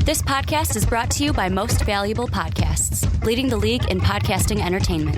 This podcast is brought to you by Most Valuable Podcasts, leading the league in podcasting entertainment.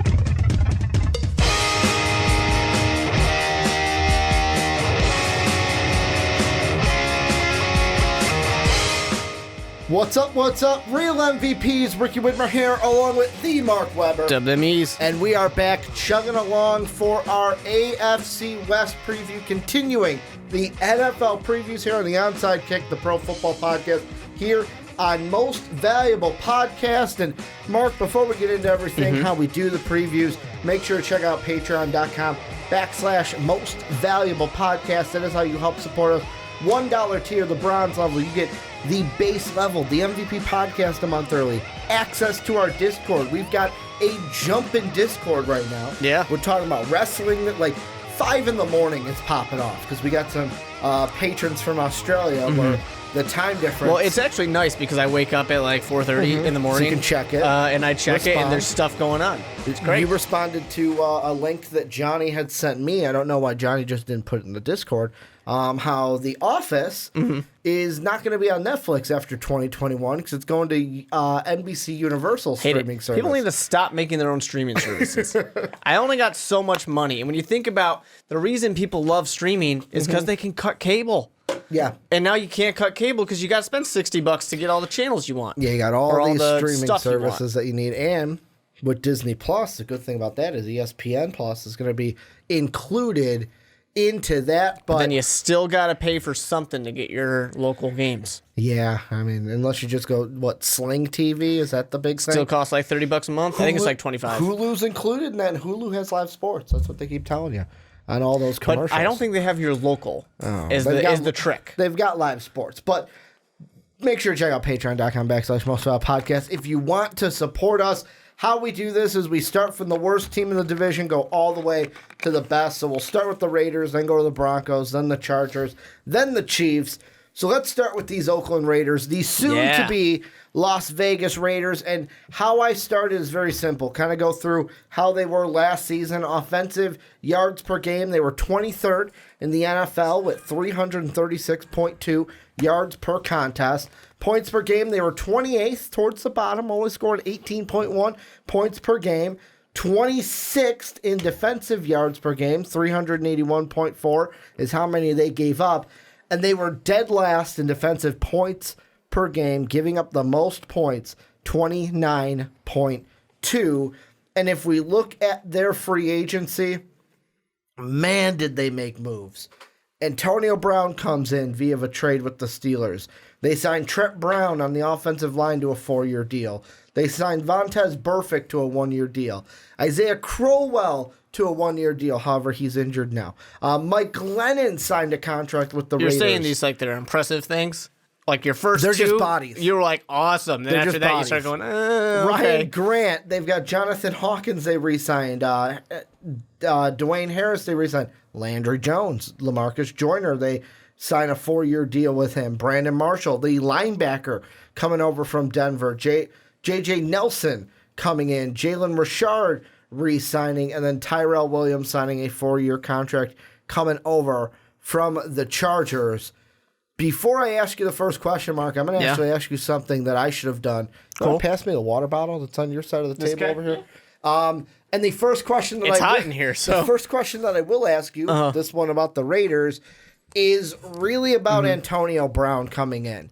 What's up, Real MVPs, Ricky Widmer here, along with the Mark Weber. WMEs. And we are back chugging along for our AFC West preview, continuing the NFL previews here on the Onside Kick, the Pro Football Podcast, here on Most Valuable Podcast. And Mark, before we get into everything, how we do the previews, make sure to check out patreon.com/Most Valuable Podcast. That is how you help support us. $1 tier, the bronze level, you get the base level, the MVP podcast a month early, access to our Discord. We've got a jumping Discord right now. Yeah. We're talking about wrestling that, like, 5 in the morning it's popping off because we got some patrons from Australia where the time difference. Well, it's actually nice because I wake up at like 4:30 in the morning. So you can check it. And I check it, and there's stuff going on. It's great. You responded to a link that Johnny had sent me. I don't know why Johnny just didn't put it in the Discord. How The Office is not going to be on Netflix after 2021 because it's going to NBC Universal streaming service. People need to stop making their own streaming services. I only got so much money. And when you think about the reason people love streaming is because they can cut cable. Yeah. And now you can't cut cable because you got to spend $60 to get all the channels you want. Yeah, you got all these the streaming services that you need. And with Disney Plus, the good thing about that is ESPN Plus is going to be included into that, but then you still got to pay for something to get your local games. Yeah, I mean, unless you just go, Sling TV? Is that the big thing? Still costs like $30 a month. I think it's like $25. Hulu's included, and then Hulu has live sports. That's what they keep telling you on all those commercials. But I don't think they have your local is the trick. They've got live sports, but make sure to check out patreon.com/mostvaluable-podcast if you want to support us. How we do this is we start from the worst team in the division, go all the way to the best. So we'll start with the Raiders, then go to the Broncos, then the Chargers, then the Chiefs. So let's start with these Oakland Raiders, the soon-to-be Las Vegas Raiders. And how I started is very simple. Kind of go through how they were last season. Offensive yards per game, they were 23rd in the NFL with 336.2 yards per contest. Points per game, they were 28th towards the bottom, only scored 18.1 points per game. 26th in defensive yards per game, 381.4 is how many they gave up. And they were dead last in defensive points per game, giving up the most points, 29.2. And if we look at their free agency, man, did they make moves. Antonio Brown comes in via a trade with the Steelers. They signed Trent Brown on the offensive line to a 4-year deal. They signed Vontaze Burfict to a 1-year deal. Isaiah Crowell to a 1-year deal. However, he's injured now. Mike Glennon signed a contract with the Raiders. You're saying these like they're impressive things? Like your first They're two, just bodies. You were like, awesome. Then after that, you start going, okay. Ryan Grant, they've got Jonathan Hawkins they re-signed. Dwayne Harris they re-signed. Landry Jones, LaMarcus Joyner, they signed a 4-year deal with him. Brandon Marshall, the linebacker, coming over from Denver. J.J. Nelson coming in. Jalen Richard re-signing. And then Tyrell Williams signing a 4-year contract coming over from the Chargers. Before I ask you the first question, Mark, I'm going to actually ask you something that I should have done. Cool. Pass me the water bottle that's on your side of the table over here. And the first question that it's hot in here, so the first question that I will ask you, this one about the Raiders, is really about Antonio Brown coming in.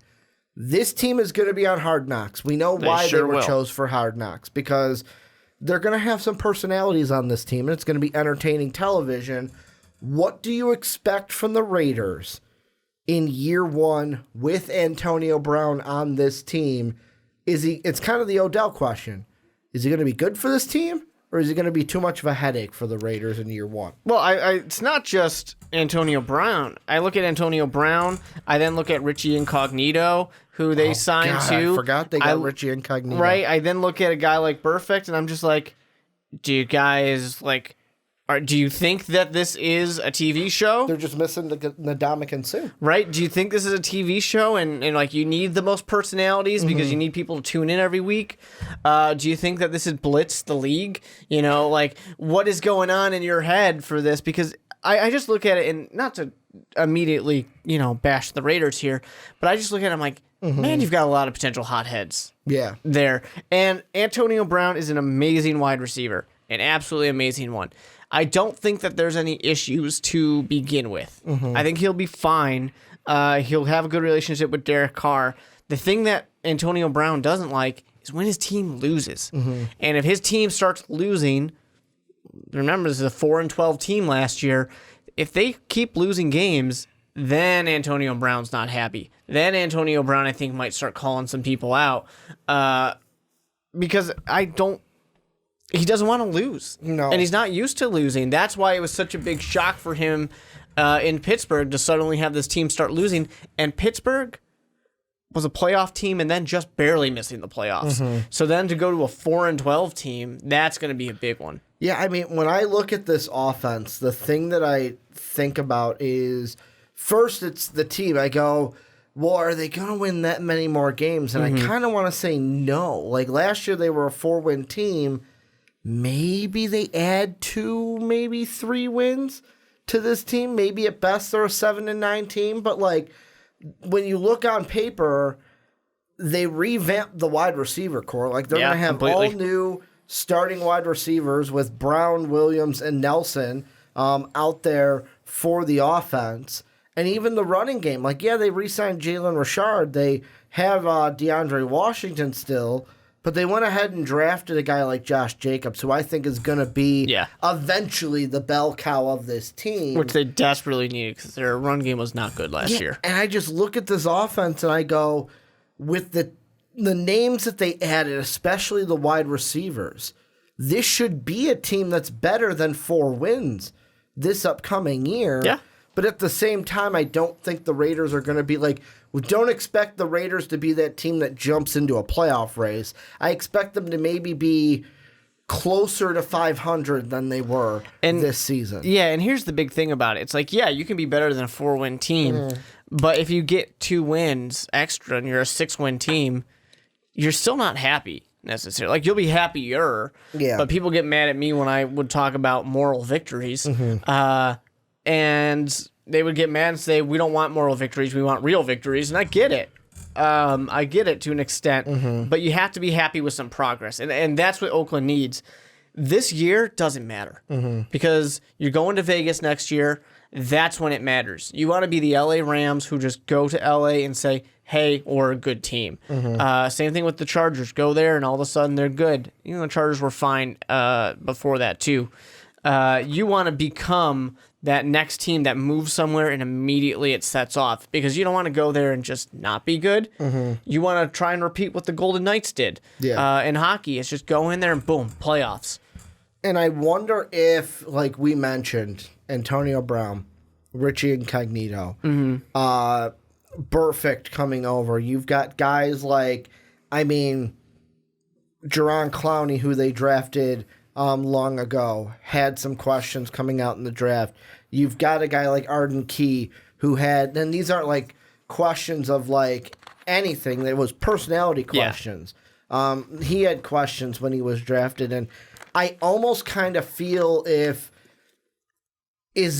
This team is going to be on Hard Knocks. We know why they were chose for Hard Knocks, because they're going to have some personalities on this team, and it's going to be entertaining television. What do you expect from the Raiders in year one with Antonio Brown on this team? It's kind of the Odell question. Is he going to be good for this team, or is it going to be too much of a headache for the Raiders in year one? Well, it's not just Antonio Brown. I look at Antonio Brown. I then look at Richie Incognito, who they signed to. I forgot they got Richie Incognito. Right. I then look at a guy like Burfict, and I'm just like, do you guys like? Do you think that this is a TV show? They're just missing the Ndamukong Suh. Right? Do you think this is a TV show and like you need the most personalities because you need people to tune in every week? Do you think that this is Blitz the league? You know, like what is going on in your head for this? Because I just look at it, and not to immediately, bash the Raiders here, but I just look at it, I'm like, man, you've got a lot of potential hotheads. Yeah. There. And Antonio Brown is an amazing wide receiver, an absolutely amazing one. I don't think that there's any issues to begin with. I think he'll be fine. He'll have a good relationship with Derek Carr. The thing that Antonio Brown doesn't like is when his team loses. And if his team starts losing, remember this is a 4-12 team last year, if they keep losing games, then Antonio Brown's not happy. Then Antonio Brown, I think, might start calling some people out because he doesn't want to lose. No. And he's not used to losing. That's why it was such a big shock for him in Pittsburgh to suddenly have this team start losing. And Pittsburgh was a playoff team and then just barely missing the playoffs. So then to go to a 4-12 team, that's going to be a big one. Yeah, I mean, when I look at this offense, the thing that I think about is, first, it's the team. I go, well, are they going to win that many more games? And I kind of want to say no. Like, last year they were a 4-win team. Maybe they add 2, maybe 3 wins to this team. Maybe at best they're a 7-9 team. But, like, when you look on paper, they revamped the wide receiver core. Like, they're going to have completely. all new starting wide receivers with Brown, Williams, and Nelson out there for the offense. And even the running game. Like, yeah, they re-signed Jalen Richard. They have DeAndre Washington still. But they went ahead and drafted a guy like Josh Jacobs, who I think is going to be eventually the bell cow of this team. Which they desperately needed because their run game was not good last year. And I just look at this offense and I go, with the names that they added, especially the wide receivers, this should be a team that's better than 4 wins this upcoming year. Yeah. But at the same time, I don't think the Raiders are going to be like, we don't expect the Raiders to be that team that jumps into a playoff race. I expect them to maybe be closer to 500 than they were this season. Yeah, and here's the big thing about it. It's like, yeah, you can be better than a 4-win team, but if you get 2 wins extra and you're a 6-win team, you're still not happy necessarily. Like, you'll be happier, but people get mad at me when I would talk about moral victories. And they would get mad and say, we don't want moral victories, we want real victories. And I get it. I get it to an extent. But you have to be happy with some progress. And that's what Oakland needs. This year doesn't matter. Because you're going to Vegas next year. That's when it matters. You want to be the LA Rams who just go to LA and say, hey, we're a good team. Same thing with the Chargers. Go there and all of a sudden they're good. You know, the Chargers were fine before that too. You want to become that next team that moves somewhere and immediately it sets off, because you don't want to go there and just not be good. You want to try and repeat what the Golden Knights did in hockey. It's just go in there and boom, playoffs. And I wonder if, like we mentioned, Antonio Brown, Richie Incognito, Burfict coming over. You've got guys like, Jaron Clowney, who they drafted long ago, had some questions coming out in the draft. You've got a guy like Arden Key who had, and these aren't like questions of like anything, it was personality questions. He had questions when he was drafted, and I almost kind of feel is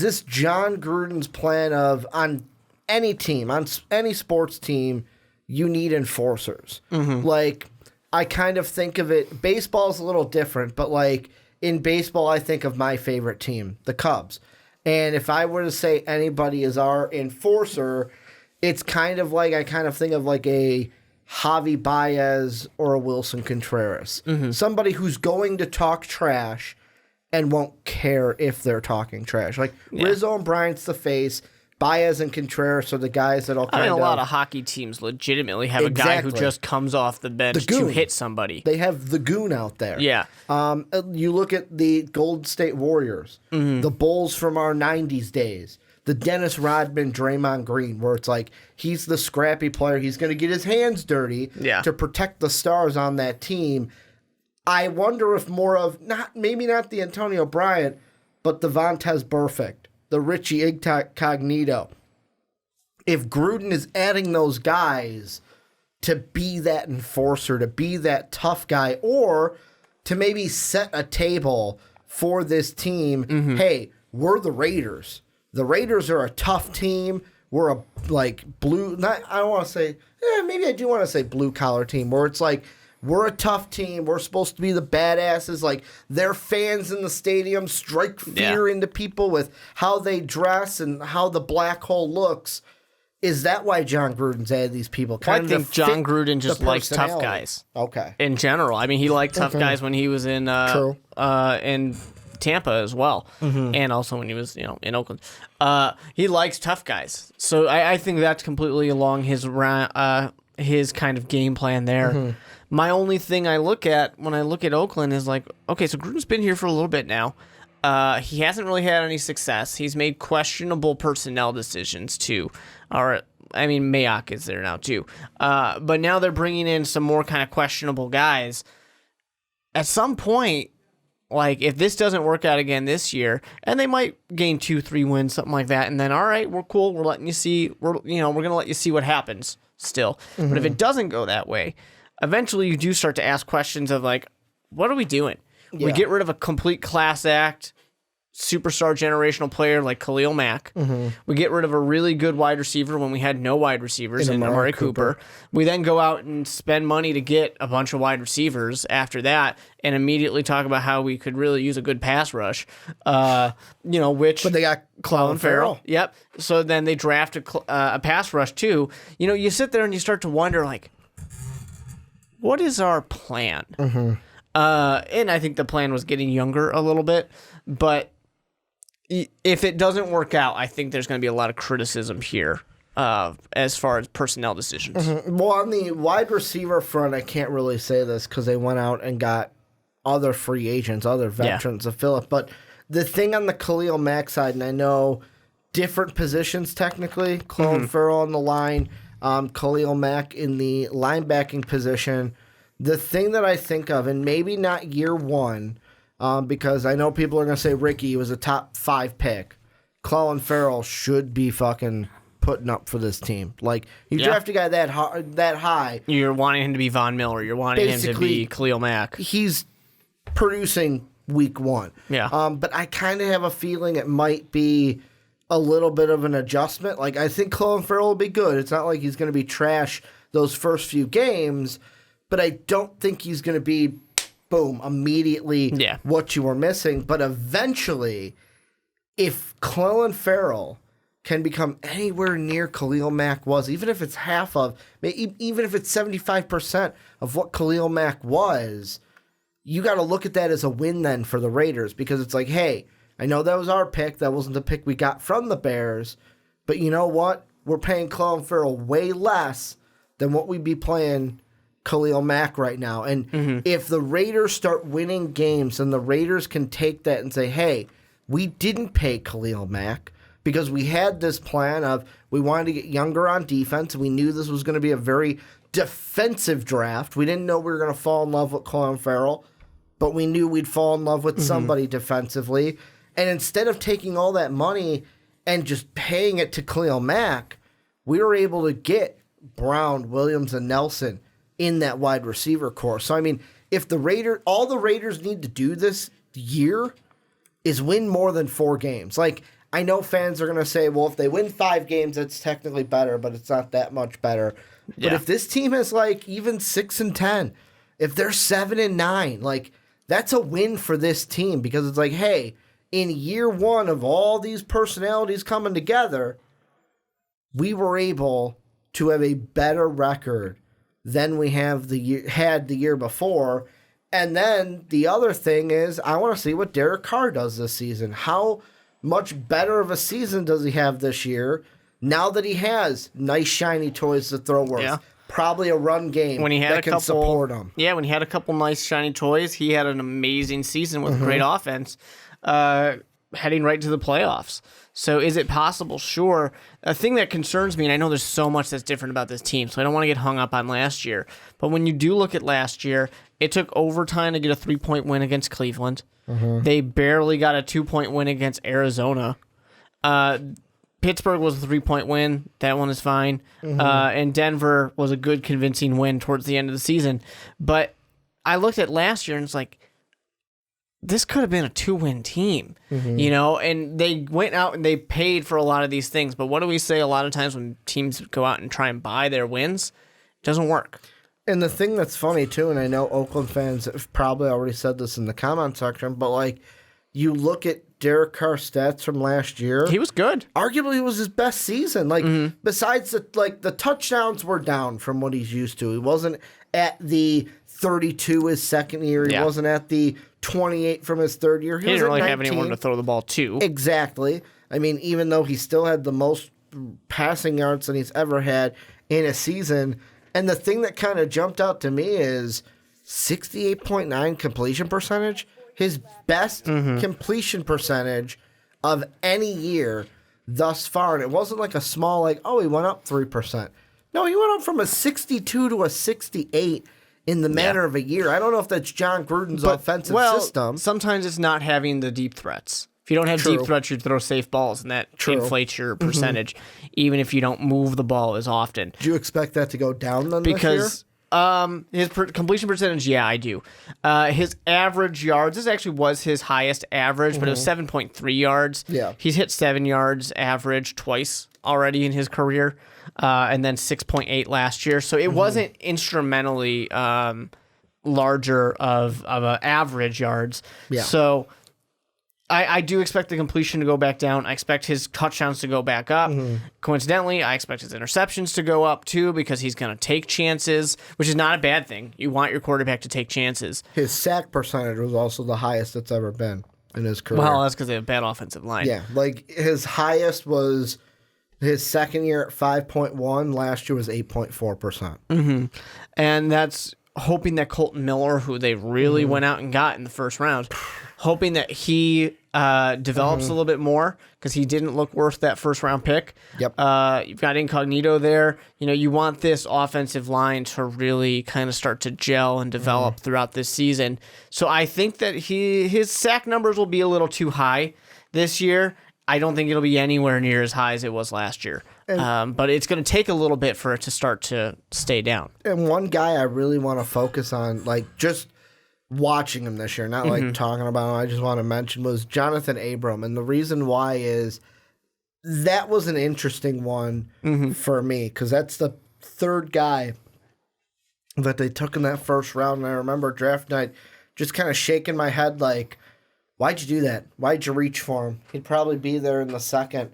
this John Gruden's plan of, on any team, on any sports team, you need enforcers. Like, I kind of think of it, baseball's a little different, but like in baseball, I think of my favorite team, the Cubs. And if I were to say anybody is our enforcer, it's kind of like, I kind of think of like a Javi Baez or a Wilson Contreras. Somebody who's going to talk trash and won't care if they're talking trash. Like Rizzo and Bryant's the face. Baez and Contreras are the guys that'll kind of... a lot of hockey teams legitimately have a guy who just comes off the bench to hit somebody. They have the goon out there. Yeah. You look at the Golden State Warriors, the Bulls from our 90s days, the Dennis Rodman, Draymond Green, where it's like, he's the scrappy player. He's going to get his hands dirty to protect the stars on that team. I wonder if more of, maybe not the Antonio Bryant, but the Vontaze Burfict, the Richie Incognito. If Gruden is adding those guys to be that enforcer, to be that tough guy, or to maybe set a table for this team, hey, we're the Raiders. The Raiders are a tough team. we're a blue. Not I don't want to say. Maybe I do want to say blue collar team where it's like we're a tough team. We're supposed to be the badasses. Like their fans in the stadium strike fear into people with how they dress and how the black hole looks. Is that why John Gruden's added these people? I think John Gruden just likes tough guys. Okay. In general, I mean, he liked tough guys when he was in Tampa as well, and also when he was in Oakland. He likes tough guys, so I think that's completely along his kind of game plan there. My only thing I look at when I look at Oakland is like, okay, so Gruden's been here for a little bit now. He hasn't really had any success. He's made questionable personnel decisions too. Mayock is there now too. But now they're bringing in some more kind of questionable guys. At some point, like if this doesn't work out again this year, and they might gain 2-3 wins, something like that, and then all right, we're cool. We're letting you see. We're gonna let you see what happens still. But if it doesn't go that way, eventually you do start to ask questions of like, what are we doing? We get rid of a complete class act, superstar generational player like Khalil Mack. We get rid of a really good wide receiver when we had no wide receivers in Amari Cooper. We then go out and spend money to get a bunch of wide receivers after that and immediately talk about how we could really use a good pass rush, but they got Clelin Ferrell. Yep. So then they draft a pass rush too. You sit there and you start to wonder like, what is our plan? And I think the plan was getting younger a little bit, but if it doesn't work out, I think there's going to be a lot of criticism here as far as personnel decisions. Well, on the wide receiver front, I can't really say this because they went out and got other free agents, other veterans to fill it. But the thing on the Khalil Mack side, and I know different positions technically, Clelin Ferrell on the line, Khalil Mack in the linebacking position. The thing that I think of, and maybe not year one, because I know people are going to say Ricky was a top 5 pick. Clelin Ferrell should be fucking putting up for this team. Like, you draft a guy that high. You're wanting him to be Von Miller. You're wanting him to be Khalil Mack. He's producing week 1. Yeah. But I kind of have a feeling it might be a little bit of an adjustment. Like, I think Clelin Ferrell will be good. It's not like he's going to be trash those first few games, but I don't think he's going to be boom, immediately what you were missing. But eventually, if Clelin Ferrell can become anywhere near Khalil Mack was, even if it's half of, even if it's 75% of what Khalil Mack was, you got to look at that as a win then for the Raiders, because it's like, hey, I know that was our pick. That wasn't the pick we got from the Bears. But you know what? We're paying Clelin Ferrell way less than what we'd be playing Khalil Mack right now. And if the Raiders start winning games, then the Raiders can take that and say, hey, we didn't pay Khalil Mack because we had this plan of we wanted to get younger on defense. We knew this was going to be a very defensive draft. We didn't know we were going to fall in love with Clelin Ferrell, but we knew we'd fall in love with somebody defensively. And instead of taking all that money and just paying it to Khalil Mack, we were able to get Brown, Williams, and Nelson in that wide receiver core. So, I mean, if all the Raiders need to do this year is win more than 4 games. Like, I know fans are going to say, well, if they win 5 games, it's technically better, but it's not that much better. But if this team is like even 6-10, if they're 7-9, like, that's a win for this team, because it's like, hey, in year 1 of all these personalities coming together, we were able to have a better record than we had the year before. And then the other thing is, I want to see what Derek Carr does this season. How much better of a season does he have this year now that he has nice, shiny toys to throw with? Yeah. Probably a run game that can support him. Yeah, when he had a couple nice, shiny toys, he had an amazing season with a great offense, heading right to the playoffs. So is it possible? Sure. A thing that concerns me, and I know there's so much that's different about this team, so I don't want to get hung up on last year, but when you do look at last year, it took overtime to get a 3-point win against Cleveland. They barely got a 2-point win against Arizona. Pittsburgh was a 3-point win. That one is fine. And Denver was a good, convincing win towards the end of the season. But I looked at last year, and it's like, this could have been a 2-win team, you know, and they went out and they paid for a lot of these things. But what do we say a lot of times when teams go out and try and buy their wins? It doesn't work. And the thing that's funny, too, and I know Oakland fans have probably already said this in the comment section, but, like, you look at Derek Carr's stats from last year. He was good. Arguably, it was his best season. Like, besides, the touchdowns were down from what he's used to. He wasn't at the 32 his second year. He wasn't at the 28 from his third year. He didn't really have anyone to throw the ball to. Exactly. I mean, even though he still had the most passing yards than he's ever had in a season. And the thing that kind of jumped out to me is 68.9 completion percentage. His best completion percentage of any year thus far. And it wasn't like a small, like, oh, he went up 3%. No, he went up from a 62 to a 68 in the matter of a year. I don't know if that's John Gruden's offensive system. Sometimes it's not having the deep threats. If you don't have deep threats, you throw safe balls, and that inflates your percentage, even if you don't move the ball as often. Do you expect that to go down then because his completion percentage, yeah, I do. His average yards, this actually was his highest average, but it was 7.3 yards. Yeah. He's hit 7 yards average twice already in his career, and then 6.8 last year. So it wasn't instrumentally larger of an average yards. Yeah. So I do expect the completion to go back down. I expect his touchdowns to go back up. Coincidentally, I expect his interceptions to go up too because he's going to take chances, which is not a bad thing. You want your quarterback to take chances. His sack percentage was also the highest it's ever been in his career. Well, that's because they have a bad offensive line. Yeah, like his highest was his second year at 5.1. Last year was 8.4%. And that's hoping that Colton Miller, who they really went out and got in the first round, hoping that he develops a little bit more because he didn't look worth that first round pick. Yep. You've got Incognito there. You know, you want this offensive line to really kind of start to gel and develop throughout this season. So I think that his sack numbers will be a little too high this year. I don't think it'll be anywhere near as high as it was last year. But it's going to take a little bit for it to start to stay down. And one guy I really want to focus on, like just watching him this year, not like talking about him, I just want to mention, was Jonathan Abram. And the reason why is that was an interesting one for me because that's the third guy that they took in that first round. And I remember draft night just kind of shaking my head like, why'd you do that? Why'd you reach for him? He'd probably be there in the second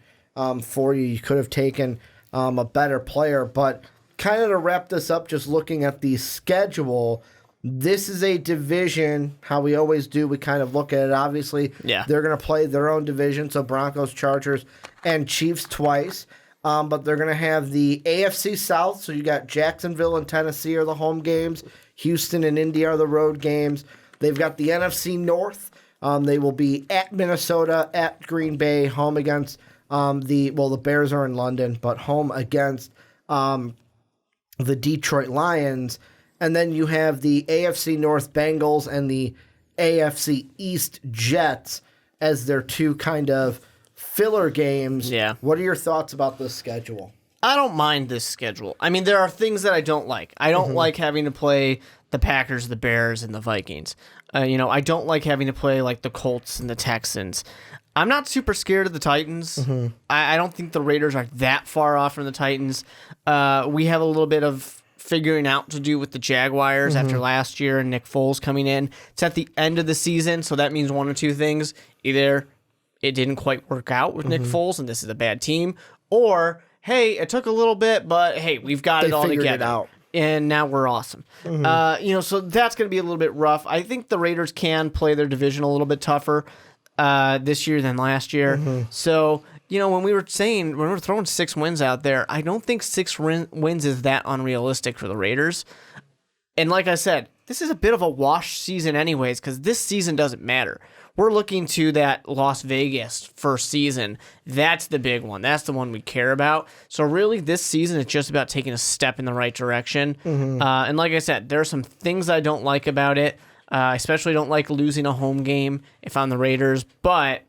for you. You could have taken a better player. But kind of to wrap this up, just looking at the schedule, this is a division, how we always do. We kind of look at it. Obviously, they're going to play their own division, so Broncos, Chargers, and Chiefs twice. But they're going to have the AFC South, so you got Jacksonville and Tennessee are the home games. Houston and Indy are the road games. They've got the NFC North. They will be at Minnesota, at Green Bay, home against the Bears are in London, but home against the Detroit Lions. And then you have the AFC North Bengals and the AFC East Jets as their two kind of filler games. Yeah. What are your thoughts about this schedule? I don't mind this schedule. I mean, there are things that I don't like. I don't like having to play the Packers, the Bears, and the Vikings. I don't like having to play like the Colts and the Texans. I'm not super scared of the Titans. I don't think the Raiders are that far off from the Titans. We have a little bit of figuring out to do with the Jaguars after last year and Nick Foles coming in. It's at the end of the season, so that means one of two things. Either it didn't quite work out with Nick Foles and this is a bad team, or, hey, it took a little bit, but, hey, we've got it all together. Out. And now we're awesome. So that's going to be a little bit rough. I think the Raiders can play their division a little bit tougher this year than last year. So, when we were throwing 6 wins out there, I don't think 6 wins is that unrealistic for the Raiders. And like I said, this is a bit of a wash season anyways, because this season doesn't matter. We're looking to that Las Vegas first season. That's the big one. That's the one we care about. So really, this season is just about taking a step in the right direction. And like I said, there are some things I don't like about it. I especially don't like losing a home game if I'm the Raiders. But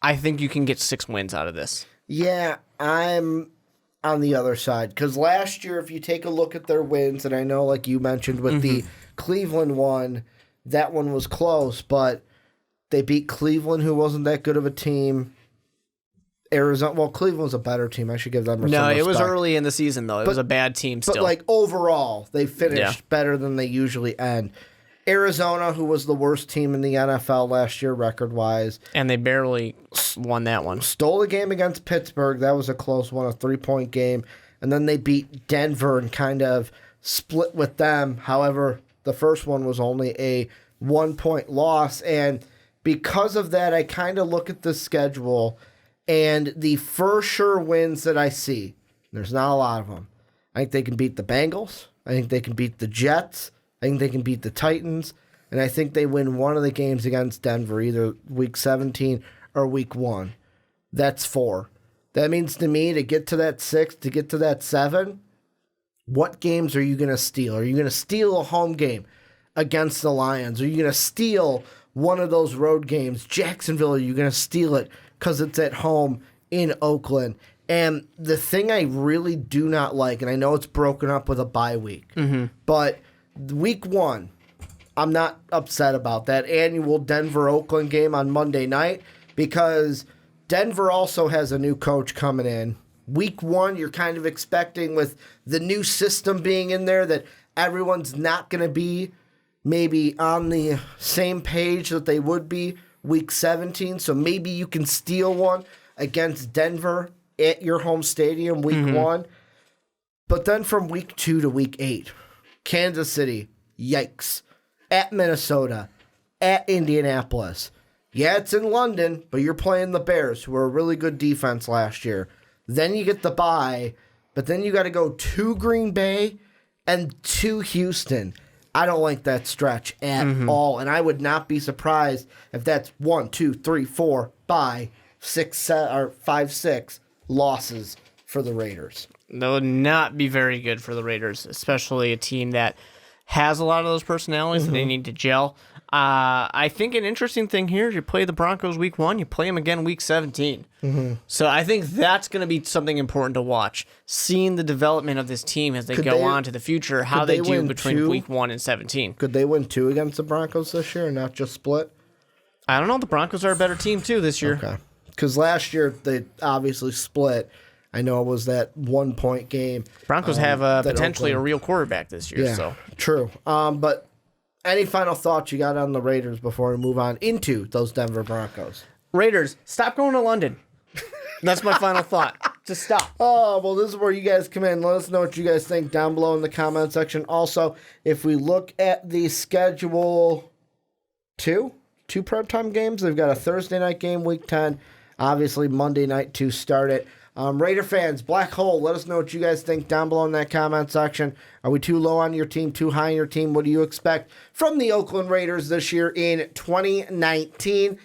I think you can get 6 wins out of this. Yeah, I'm on the other side. Because last year, if you take a look at their wins, and I know, like you mentioned, with the Cleveland one, that one was close, but They beat Cleveland, who wasn't that good of a team. Arizona, well, Cleveland's a better team. I should give them some respect. it was early in the season, though. It was a bad team still. But, like, overall, they finished better than they usually end. Arizona, who was the worst team in the NFL last year record-wise. And they barely won that one. Stole a game against Pittsburgh. That was a close one, a 3-point game. And then they beat Denver and kind of split with them. However, the first one was only a 1-point loss. And because of that, I kind of look at the schedule, and the for sure wins that I see, there's not a lot of them. I think they can beat the Bengals. I think they can beat the Jets. I think they can beat the Titans. And I think they win one of the games against Denver, either week 17 or week 1. That's 4. That means to me, to get to that 6, to get to that 7, what games are you going to steal? Are you going to steal a home game against the Lions? Are you going to steal one of those road games? Jacksonville, are you going to steal it because it's at home in Oakland? And the thing I really do not like, and I know it's broken up with a bye week, but week 1, I'm not upset about that annual Denver-Oakland game on Monday night because Denver also has a new coach coming in. Week 1, you're kind of expecting with the new system being in there that everyone's not going to be maybe on the same page that they would be week 17. So maybe you can steal one against Denver at your home stadium week 1. But then from week 2 to week 8, Kansas City, yikes. At Minnesota, at Indianapolis. Yeah, it's in London, but you're playing the Bears, who were a really good defense last year. Then you get the bye, but then you got to go to Green Bay and to Houston. I don't like that stretch at all, and I would not be surprised if that's 1, 2, 3, 4, 5, 6, or 5, 6 losses for the Raiders. That would not be very good for the Raiders, especially a team that has a lot of those personalities that they need to gel. I think an interesting thing here is you play the Broncos week 1, you play them again week 17. So I think that's going to be something important to watch, seeing the development of this team as they go on to the future, how they do between week 1 and 17. Could they win 2 against the Broncos this year and not just split? I don't know. The Broncos are a better team, too, this year. Okay. Because last year they obviously split. I know it was that 1-point game. Broncos have potentially a real quarterback this year. Yeah, so true. But any final thoughts you got on the Raiders before we move on into those Denver Broncos? Raiders, stop going to London. That's my final thought. Just stop. Oh, well, this is where you guys come in. Let us know what you guys think down below in the comment section. Also, if we look at the schedule, two primetime games. They've got a Thursday night game, week 10. Obviously, Monday night to start it. Raider fans, Black Hole, let us know what you guys think down below in that comment section. Are we too low on your team, too high on your team? What do you expect from the Oakland Raiders this year in 2019?